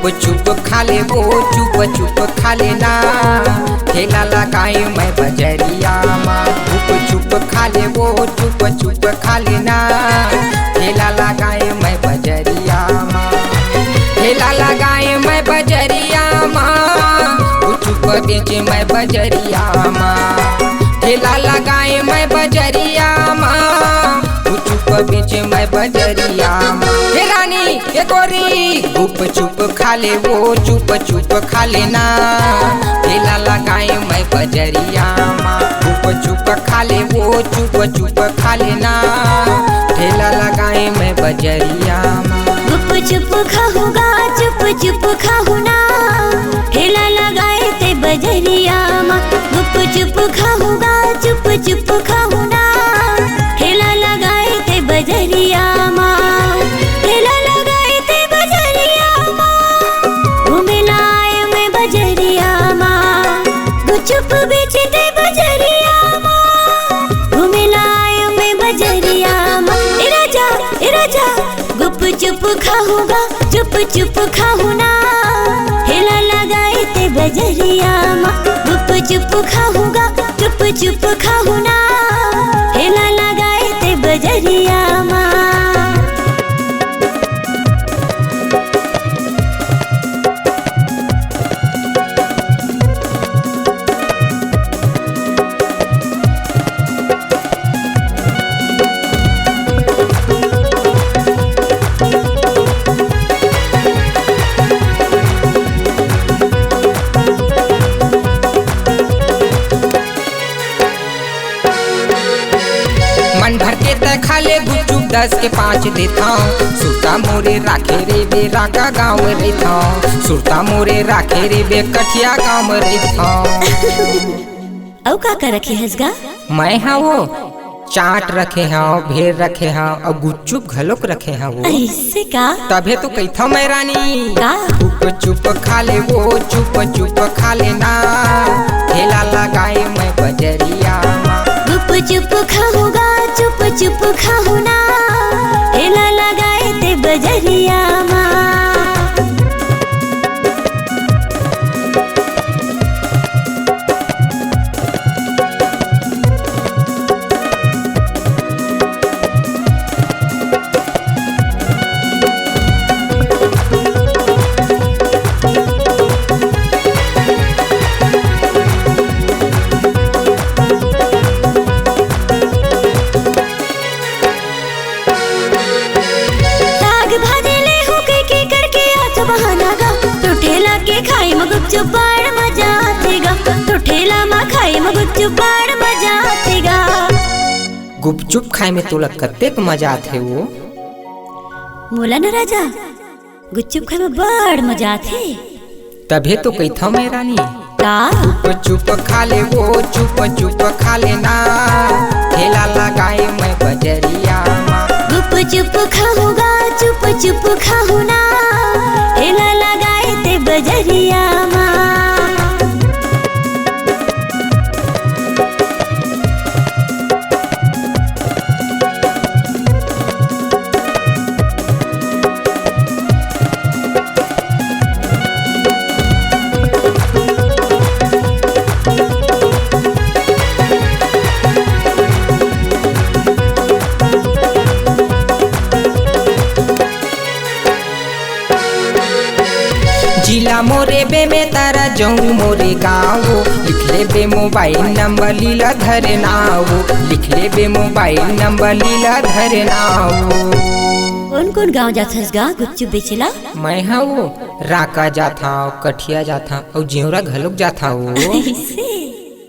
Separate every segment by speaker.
Speaker 1: चुप खा ले वो चुप चुप खा लेना, ठेला लगाए मैं बजरिया माँ। चुप खा ले वो चुप चुप खा लेना, ठेला लगाए मैं बजरिया माँ। ठेला लगाए मैं बजरिया माँ, चुप बेचे मैं बजरिया माँ। ठेला लगाए मैं बजरिया माँ, चुप बेचे मैं बजरिया माँ। हे रानी हे गोरी गुप चुप खा ले वो चुप चुप खा लेना, ठेला लगाए मैं बजरिया माँ। गुप चुप खा ले वो चुप चुप खा लेना, ठेला लगाए मैं बजरिया माँ।
Speaker 2: गुप चुप खाऊंगा चुप चुप खाऊं ना, ठेला लगाए ते बजरिया माँ। गुप चुप खाऊंगा चुप चुप खाऊं ना, ठेला लगाए ते बजरिया माँ। ठेला लगाए ते बजरिया माँ, घूमे लाए मैं बजरिया माँ। गुपचुप बेचे ते बजरिया माँ, घूमे लाए मैं बजरिया माँ। ए राजा गुप चुप खाऊंगा चुप चुप खाऊं ना, ठेला लगाए ते बजरिया माँ। गुप चुप खाऊंगा चुप चुप खाऊं ना, ठेला लगाए ते बजरिया माँ।
Speaker 1: मन भर के त खा ले गुपचुप 10 के 5 देता। सुरता मोरे राखे रे बे राका गाँव रहता। सुरता मोरे राखे रे बे कठिया गाँव रहता।
Speaker 2: औ का रखे हसगा?
Speaker 1: मैं हाँ वो चाट रखे हाँ, भेड़ रखे हाँ और गुपचुप घलोक रखे हाँ वो।
Speaker 2: ऐसे का?
Speaker 1: तभे तो कही था मैं रानी
Speaker 2: का?
Speaker 1: गुप चुप खा ले वो चुप चुप खा लेना, ठेला लगाए मैं बजरिया माँ।
Speaker 2: गुप चुप खाऊंगा चुप चुप खाऊं ना, ठेला लगाए ते बजरिया माँ। गुपचुप बड़ मजा आतेगा, तो ठेला मा खाए में गुपचुप बड़ मजा आतेगा।
Speaker 1: गुपचुप खाए में तोला कतेक मजा आथे वो?
Speaker 2: मोला न राजा गुपचुप खाए में बड़ मजा आथे।
Speaker 1: तभे तो कही था मैं रानी
Speaker 2: का?
Speaker 1: गुप चुप खा ले वो चुप चुप खा लेना, ठेला लगाए मैं बजरिया माँ।
Speaker 2: गुप चुप खाऊंगा चुप चुप खाऊं ना, ठेला लगाए ते बजरिया माँ।
Speaker 1: जिला मोरे बे में तारा जाऊँ मोरे गाँव, लिख ले बे मोबाइल नंबर लीला धरे नाव। लिख ले बे मोबाइल नंबर लीला धरे नाव।
Speaker 2: कौन कौन गाँव जाथस गा गुपचुप बेचेला?
Speaker 1: मैं हाँ वो राका जाथा, कठिया जाथा और जियोरा घलोक जाथा वो।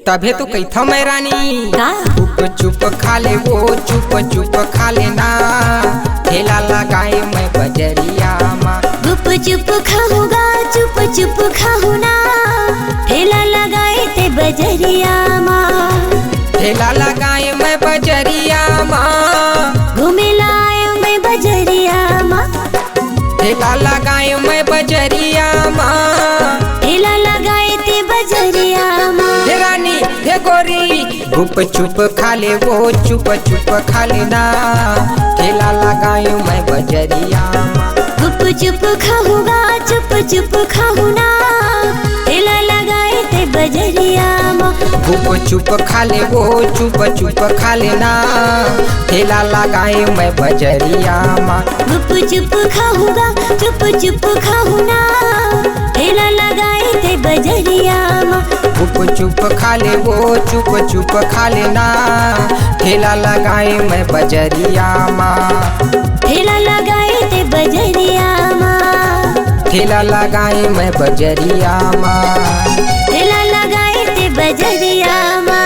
Speaker 1: तभे तो कही था मैं रानी
Speaker 2: का?
Speaker 1: गुप चुप खा ले वो चुप चुप खा लेना, ठेला लगाए मैं बजरिया माँ।
Speaker 2: गुप चुप खाऊंगा चुप चुप खाऊं ना, ठेला लगाए ते बजरिया माँ।
Speaker 1: ठेला लगाए मैं बजरिया माँ,
Speaker 2: घूमे लाए मैं बजरिया माँ।
Speaker 1: ठेला लगाए मैं बजरिया माँ।
Speaker 2: ठेला लगाए ते बजरिया माँ।
Speaker 1: हे रानी हे गोरी गुप चुप खा ले वो चुप चुप खा लेना, ठेला लगाए मैं बजरिया माँ।
Speaker 2: गुप चुप खाऊंगा चुप चुप खाऊं ना ठेला लगाए ते बजरिया माँ
Speaker 1: गुप चुप खा ले वो चुप चुप खा लेना ठेला लगाए मैं बजरिया माँ
Speaker 2: गुप चुप खाऊंगा चुप चुप खाऊं ना ठेला लगाए ते बजरिया माँ
Speaker 1: गुप चुप खा ले वो चुप चुप खा लेना ठेला लगाए मैं बजरिया माँ
Speaker 2: ठेला लगाए ते बजरिया माँ
Speaker 1: ठेला लगाए मैं बजरिया माँ
Speaker 2: ठेला लगाए ते बजरिया माँ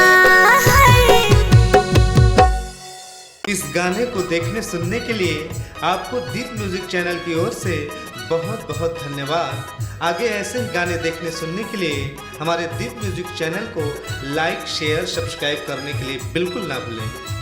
Speaker 3: इस गाने को देखने सुनने के लिए आपको दीप म्यूजिक चैनल की ओर से बहुत बहुत धन्यवाद। आगे ऐसे ही गाने देखने सुनने के लिए हमारे दीप म्यूजिक चैनल को लाइक शेयर सब्सक्राइब करने के लिए बिल्कुल ना भूलें।